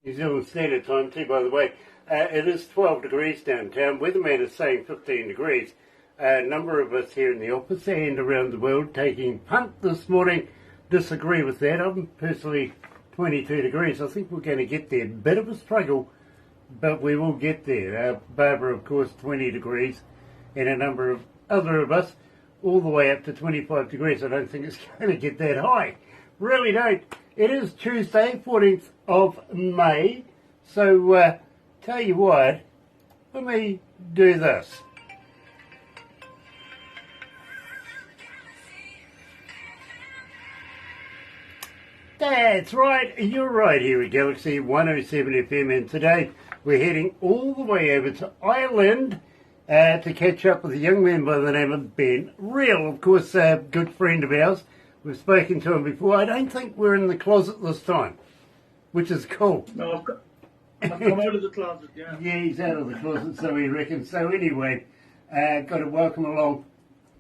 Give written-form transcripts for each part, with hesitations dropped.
New Zealand Standard Time too, by the way. It is 12 degrees downtown. Weatherman is saying 15 degrees. A number of us here in the office and around the world taking punt this morning disagree with that. I'm personally 22 degrees. I think we're going to get there. Bit of a struggle, but we will get there. Barbara, of course, 20 degrees, and a number of other of us all the way up to 25 degrees. I don't think it's going to get that high. Really don't. It is Tuesday, 14th of May. So, tell you what, let me do this. That's right, you're right here at Galaxy 107 FM, and today we're heading all the way over to Ireland to catch up with a young man by the name of Ben Real, of course, a good friend of ours. We've spoken to him before. I don't think we're in the closet this time, which is cool. No, I've come out of the closet, yeah. Yeah, he's out of the closet, so we reckon. So anyway, got to welcome along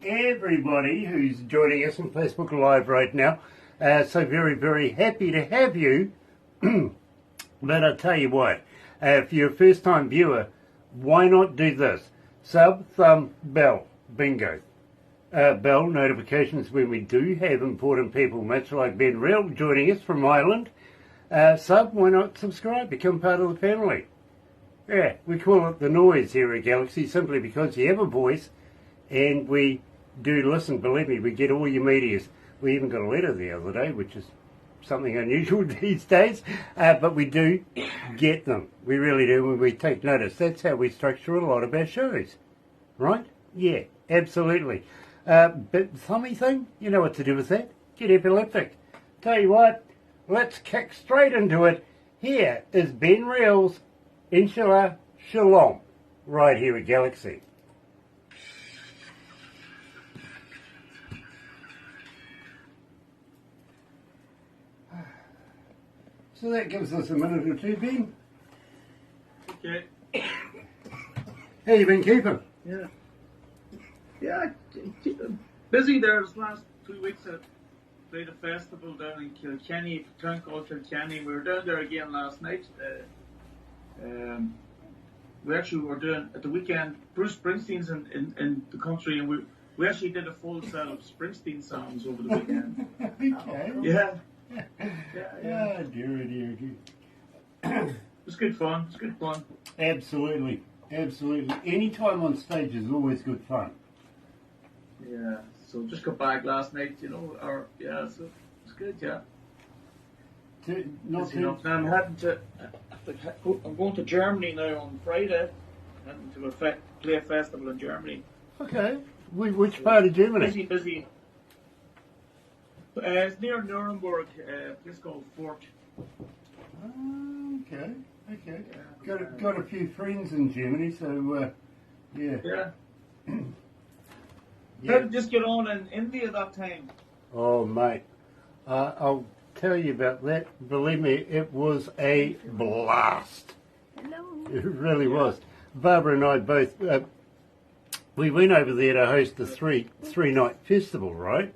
everybody who's joining us on Facebook Live right now. So very, very happy to have you. But I'll tell you what, if you're a first-time viewer, why not do this? Sub, thumb, bell, bingo. Bell notifications when we do have important people, much like Ben Real joining us from Ireland. Sub, why not subscribe, become part of the family? Yeah, we call it the noise here at Galaxy simply because you have a voice and we do listen. Believe me, we get all your medias. We even got a letter the other day, which is something unusual these days, but we do get them. We really do when we take notice. That's how we structure a lot of our shows, right? Yeah, absolutely. But thummy thing, you know what to do with that. Get epileptic. Tell you what, let's kick straight into it. Here is Ben Real's Inshallah Shalom, right here at Galaxy. So that gives us a minute or two, Ben. Okay. How you been keeping? Yeah, busy there this last 2 weeks. I played a festival down in Kilkenny, a town called Kilkenny. We were down there again last night. We actually were doing, at the weekend, Bruce Springsteen's in the country, and we actually did a full set of Springsteen songs over the weekend. Okay. Yeah. Oh, dear. It was good fun. Absolutely. Any time on stage is always good fun. Yeah. So just got back last night, so it's good, yeah. I'm heading I'm going to Germany now on Friday. Heading to play a festival in Germany. Okay. Which part of Germany? Busy. It's near Nuremberg, a place called Fort. Okay. Got a few friends in Germany, so yeah. How did just get on in India that time? Oh, mate, I'll tell you about that. Believe me, it was a blast. Hello. It really was. Barbara and I both, we went over there to host the three-night festival, right?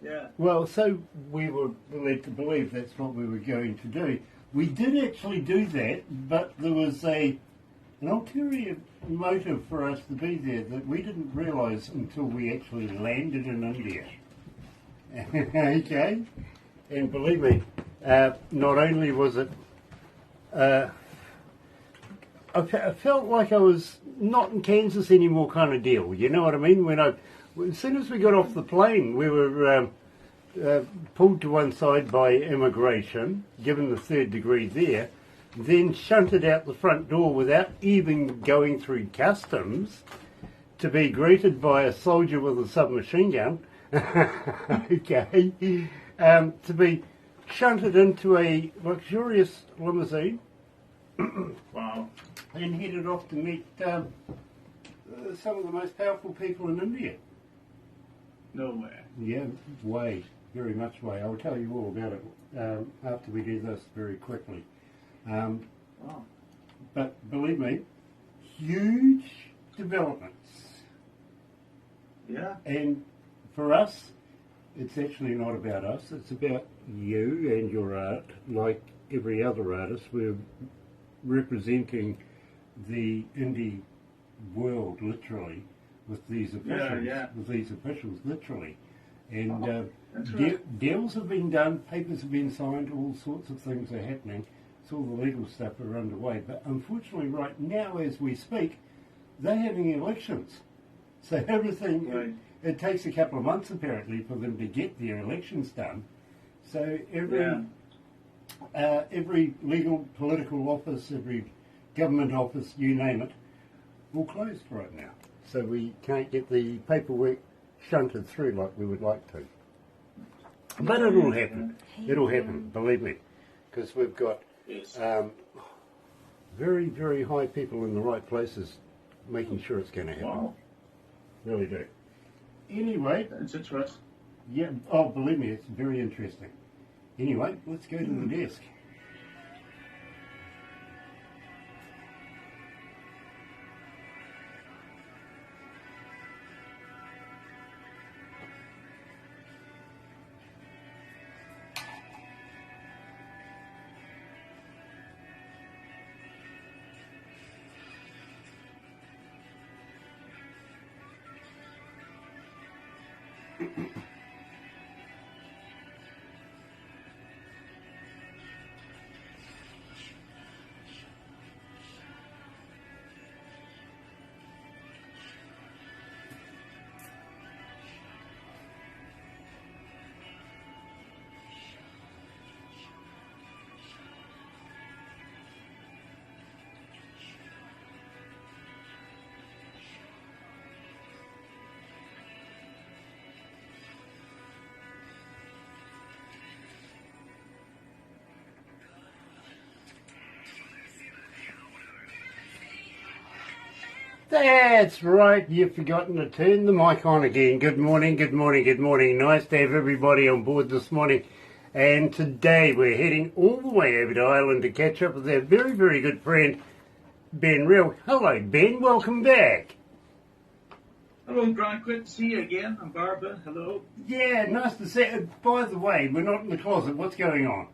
Yeah. Well, so we were led to believe that's what we were going to do. We did actually do that, but there was an ulterior motive for us to be there that we didn't realise until we actually landed in India. Okay? And believe me, not only was it... I felt like I was not in Kansas anymore kind of deal, you know what I mean? As soon as we got off the plane, we were pulled to one side by immigration, given the third degree there, then shunted out the front door without even going through customs to be greeted by a soldier with a submachine gun, okay, to be shunted into a luxurious limousine. Wow. And headed off to meet some of the most powerful people in India. No way. Yeah, very much way. I'll tell you all about it after we do this very quickly. Wow. But believe me, huge developments. Yeah. And for us, it's actually not about us. It's about you and your art, like every other artist, we're representing the indie world literally with these officials, literally. And deals have been done, papers have been signed, all sorts of things are happening. So all the legal stuff are underway. But unfortunately, right now, as we speak, they're having elections. So everything, it takes a couple of months apparently for them to get their elections done. So every legal political office, every government office, you name it, all closed right now. So we can't get the paperwork shunted through like we would like to. But it'll happen. It'll happen, believe me. Because we've got very, very high people in the right places making sure it's going to happen. Wow. Really do. Anyway. That's interesting. Yeah, oh, believe me, it's very interesting. Anyway, let's go to the desk. That's right, you've forgotten to turn the mic on again. Good morning, good morning, good morning. Nice to have everybody on board this morning. And today we're heading all the way over to Ireland to catch up with our very, very good friend, Ben Real. Hello, Ben. Welcome back. Hello, Grant. Good to see you again. I'm Barbara. Hello. Yeah, nice to see you. By the way, we're not in the closet. What's going on?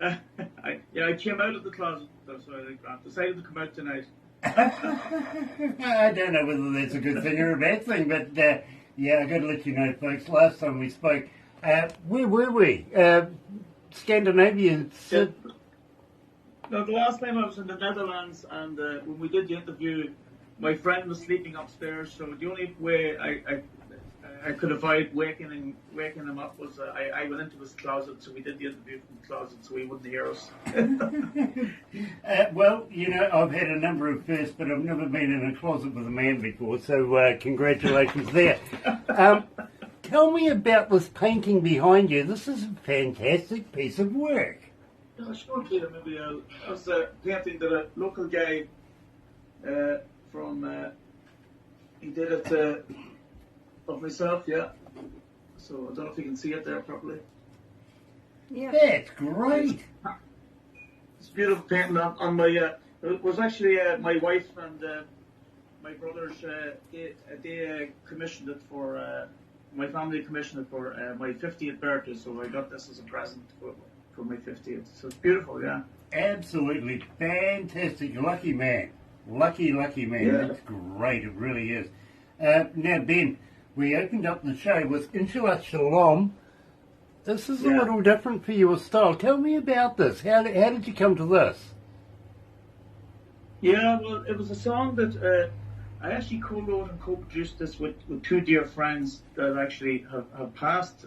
I came out of the closet. That's why I decided to come out tonight. I don't know whether that's a good thing or a bad thing, but yeah, I've got to let you know, folks, last time we spoke, where were we? Scandinavia. No, the last time I was in the Netherlands, and when we did the interview, my friend was sleeping upstairs, so the only way I could avoid waking him up was I went into his closet, so we did the interview from the closet so he wouldn't hear us. Well, you know, I've had a number of firsts, but I've never been in a closet with a man before, so congratulations there. Tell me about this painting behind you. This is a fantastic piece of work. Yeah, sure, Peter. Maybe I was painting that a local guy from, he did it of myself, yeah. So I don't know if you can see it there properly. Yeah. That's great. It's beautiful painting on my, it was actually my wife and my brothers, they commissioned it for, my family commissioned it for my 50th birthday, so I got this as a present for my 50th. So it's beautiful, yeah. Absolutely fantastic. Lucky man. Lucky man. Yeah. That's great. It really is. Now, Ben, we opened up the show with Inshallah Shalom. This is a little different for your style. Tell me about this. How did you come to this? Yeah, well, it was a song that I actually co-wrote and co-produced this with two dear friends that actually have passed.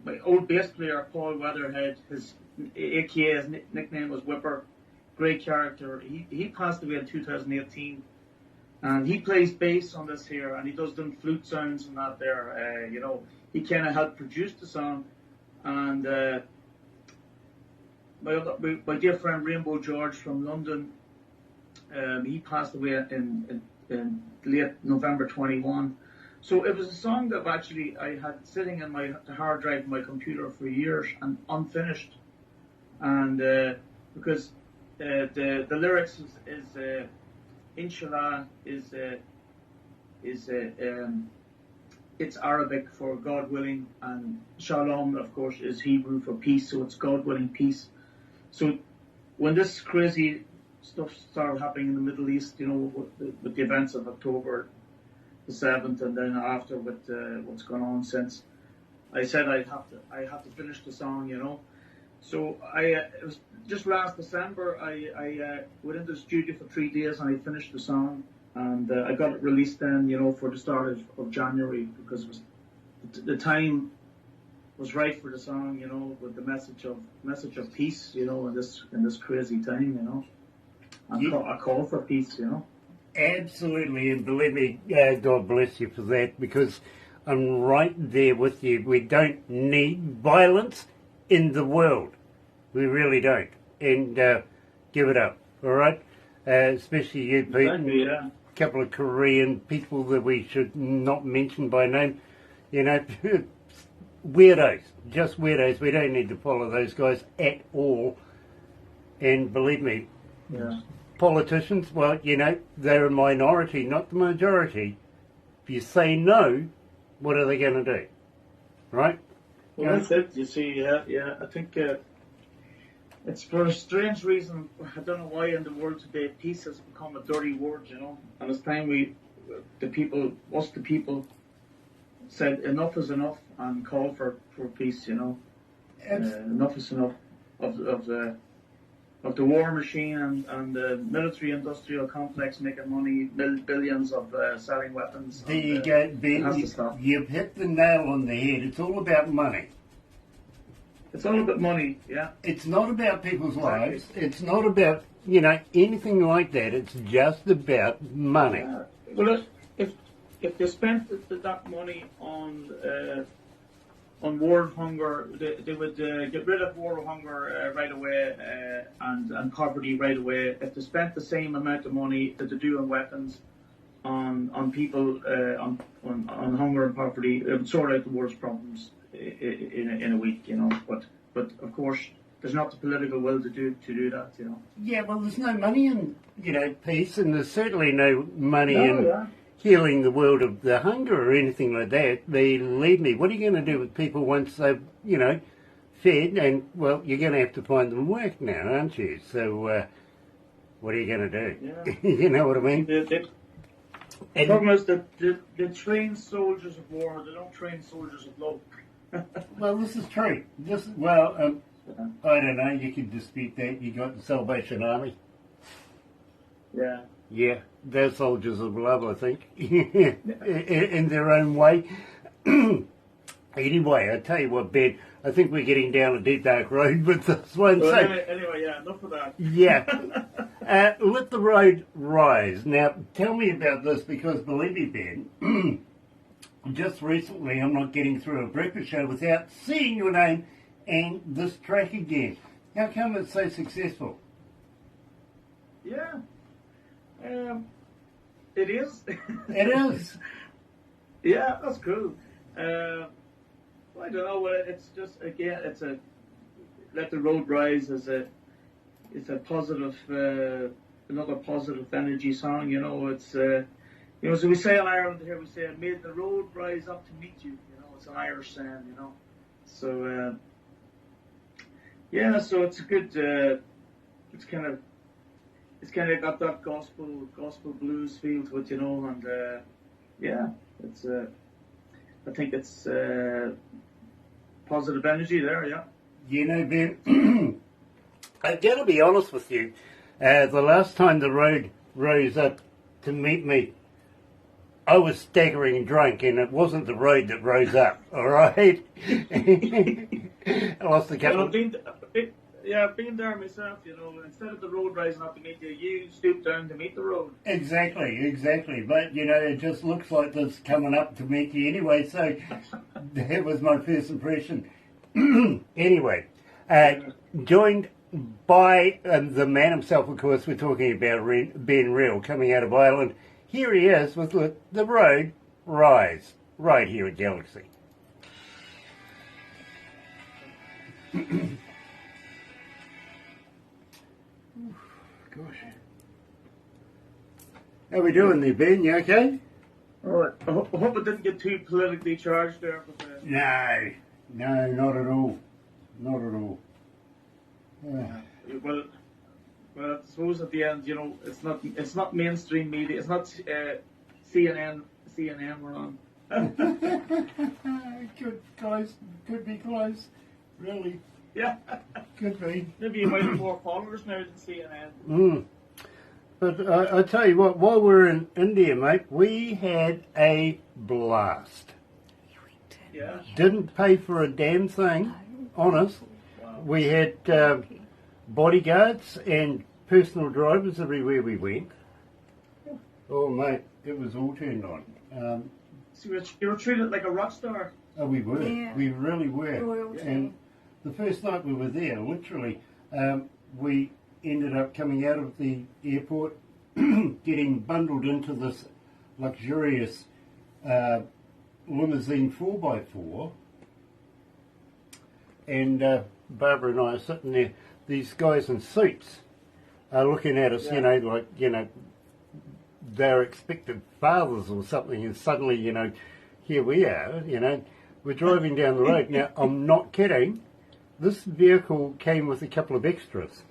My old bass player, Paul Weatherhead, his AKA, his nickname was Whipper, great character. He passed away in 2018. And he plays bass on this here, and he does them flute sounds and that there. You know, he kind of helped produce the song. And my dear friend Rainbow George from London, he passed away in late November 21. So it was a song that actually I had sitting in the hard drive of my computer for years and unfinished. And because the lyrics is Inshallah is it's Arabic for God willing, and Shalom, of course, is Hebrew for peace. So it's God willing peace. So when this crazy stuff started happening in the Middle East, with the events of October the 7th, and then after with what's gone on since, I said I have to finish the song. So it was just last December. I went into the studio for 3 days and I finished the song, and I got it released then, for the start of January, because it was the time was right for the song, with the message of peace, in this crazy time, I call for peace, Absolutely, and believe me, God bless you for that, because I'm right there with you. We don't need violence in the world. We really don't. And give it up, all right? Especially you, Pete. Exactly, yeah. A couple of Korean people that we should not mention by name. Weirdos. Just weirdos. We don't need to follow those guys at all. And believe me, yeah. Politicians, well, they're a minority, not the majority. If you say no, what are they going to do? Right? Well, that's it. You see, yeah. I think it's for a strange reason. I don't know why in the world today peace has become a dirty word, And it's time the people said enough is enough and called for peace, enough is enough of the war machine and the military-industrial complex making money, billions of selling weapons. There you go, Ben. You've hit the nail on the head. It's all about money. It's all about money, yeah. It's not about people's lives. It's not about, anything like that. It's just about money. Well, if they spent that money on world hunger, they would get rid of world hunger right away and poverty right away. If they spent the same amount of money that they do on weapons, on people, on hunger and poverty, it would sort out the world's problems in a week, But of course, there's not the political will to do that, Yeah, well, there's no money in, peace, and there's certainly no money in healing the world of the hunger or anything like that. Believe me, what are you going to do with people once they've, fed? And, well, you're going to have to find them work now, aren't you? So, what are you going to do? Yeah. You know what I mean? The problem is that they train soldiers of war, they don't train soldiers of love. Well, this is true. I don't know, you can dispute that. You got the Salvation Army. Yeah. Yeah, they're soldiers of love, I think, in their own way. Anyway, I tell you what, Ben, I think we're getting down a deep dark road with this one. Well, anyway, yeah, enough of that. Yeah. Let the road rise. Now, tell me about this, because believe me, Ben, just recently I'm not getting through a breakfast show without seeing your name and this track again. How come it's so successful? Yeah. It is. It is. Yeah, that's cool. I don't know. It's just, again, let the road rise it's a positive, another positive energy song. It's so we say in Ireland here, we say, "May the road rise up to meet you." It's an Irish saying. So yeah, so it's a good. It's kind of got that gospel blues feel to it, and yeah, it's I think it's positive energy there, yeah. Ben, I've got to be honest with you. The last time the road rose up to meet me, I was staggering drunk, and it wasn't the road that rose up, all right? I lost a couple. I've been there myself, instead of the road rising up to meet you, you stoop down to meet the road. Exactly. But, it just looks like this coming up to meet you anyway, so that was my first impression. Anyway, joined by the man himself, of course. We're talking about Ben Real, coming out of Ireland. Here he is with the road rise, right here at Galaxy. Gosh. How we doing there, Ben? You okay? Oh, I hope it didn't get too politically charged there. But, No, not at all. Not at all. Well, I suppose at the end, it's not mainstream media. It's not CNN. CNN we're on. Could be close. Really. Yeah. Could be. Maybe you might have more followers now than CNN. But I tell you what, while we were in India, mate, we had a blast. Yeah. Didn't pay for a damn thing, honest. Wow. We had bodyguards and personal drivers everywhere we went. Oh, mate, it was all turned on. So you were treated like a rock star. Oh, we were. Yeah. We really were. Royalty. And the first night we were there, literally, we ended up coming out of the airport, getting bundled into this luxurious limousine 4x4, and Barbara and I are sitting there. These guys in suits are looking at us, Yeah. They're expected fathers or something, and suddenly, here we are, we're driving down the road. Now, I'm not kidding. This vehicle came with a couple of extras.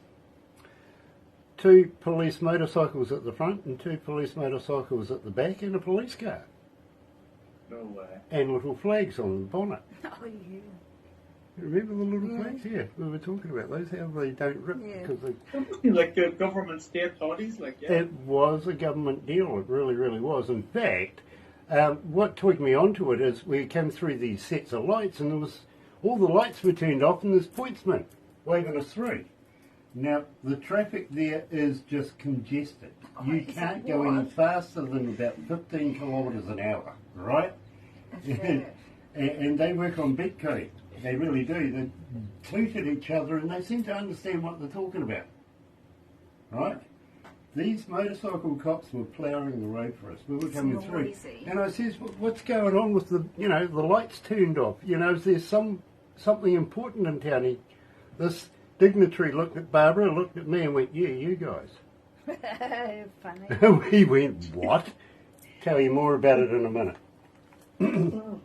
2 police motorcycles at the front and 2 police motorcycles at the back and a police car. No way. And little flags on the bonnet. Oh, yeah. Remember the little Yeah. flags? Yeah, we were talking about those, how they don't rip. Yeah. Because Like government state bodies, like yeah. it was a government deal, it really, really was. In fact, what took me onto it is we came through these sets of lights and all the lights were turned off and there's pointsmen waving us through. Now, the traffic there is just congested. Oh, You is can't it go any what? faster than about 15 kilometres an hour, right? That's right. And they work on beat code. They really do. They toot at each other and they seem to understand what they're talking about, right? These motorcycle cops were ploughing the road for us. We were coming through. Noisy. And I says, what's going on with the lights turned off? Is there something important in town? This dignitary looked at Barbara, looked at me and went, yeah, you guys. Funny. We went, what? Tell you more about it in a minute. Oopsie.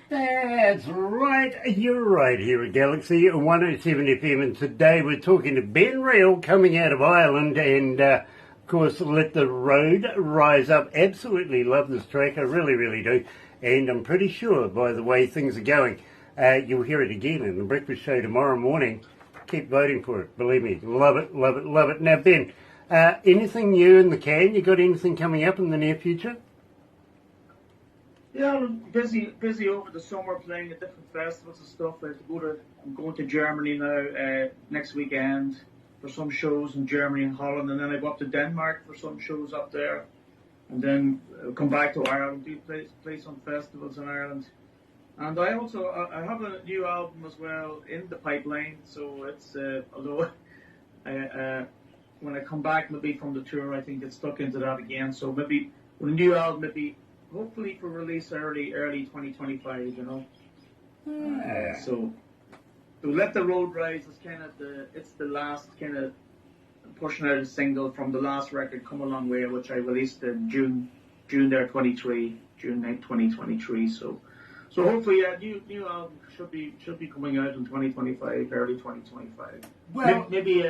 That's right, you're right here at Galaxy 107 FM, and today we're talking to Ben Real coming out of Ireland, and of course Let the Road Rise Up. Absolutely love this track, I really, really do, and I'm pretty sure by the way things are going, you'll hear it again in the breakfast show tomorrow morning. Keep voting for it, believe me, love it, love it, love it. Now Ben, anything new in the can? You got anything coming up in the near future? Yeah, I'm busy over the summer playing at different festivals and stuff. I'm going to Germany now next weekend for some shows in Germany and Holland, and then I go up to Denmark for some shows up there, and then come back to Ireland, play some festivals in Ireland. And I have a new album as well in the pipeline. So it's although when I come back maybe from the tour, I think get stuck into that again. So maybe with a new album, maybe. Hopefully for release early 2025, So Let the Road Rise is kind of the last kind of pushing out a single from the last record, Come a Long Way, which I released in June 9th, 2023. So hopefully new album should be coming out in 2025, early 2025. Well, maybe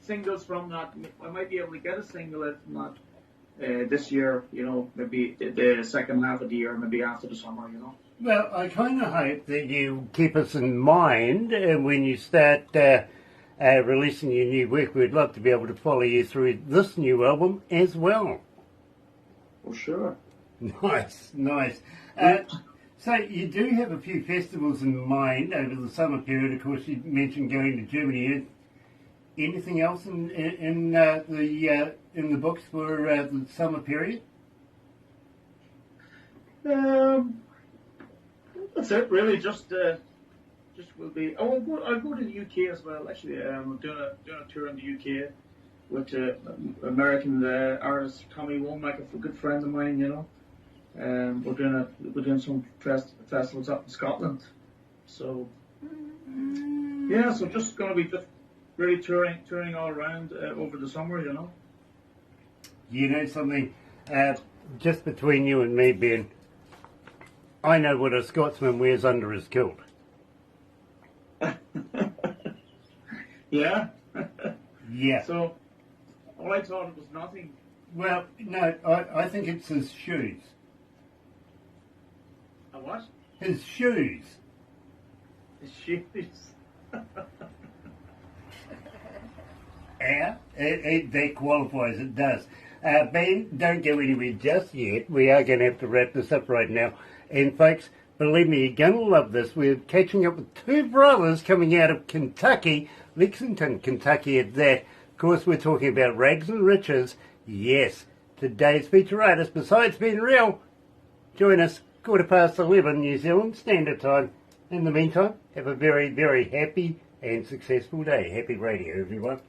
singles from that. I might be able to get a single if not. This year, maybe the second half of the year, maybe after the summer, Well, I kind of hope that you keep us in mind when you start releasing your new work. We'd love to be able to follow you through this new album as well. Well, sure. Nice, nice. So you do have a few festivals in mind over the summer period. Of course, you mentioned going to Germany. Anything else in the books for the summer period? That's it, really. Just will be. Oh, I'll go to the UK as well. Actually, I'm doing a tour in the UK with American artist Tommy Womack, a good friend of mine. You know, we're doing some festivals up in Scotland. So yeah, so just going to be just really touring all around over the summer. You know. You know something, just between you and me, Ben, I know what a Scotsman wears under his kilt. Yeah. Yeah. So, all I thought it was nothing. Well, no, I think it's his shoes. A what? His shoes. His shoes. Yeah, that qualifies, it does. Ben, don't go anywhere just yet. We are going to have to wrap this up right now. And folks, believe me, you're going to love this. We're catching up with two brothers coming out of Kentucky, Lexington, Kentucky at that. Of course, we're talking about rags and riches. Yes, today's feature artist, besides being real, join us 11:15 New Zealand Standard Time. In the meantime, have a very, very happy and successful day. Happy radio, everyone.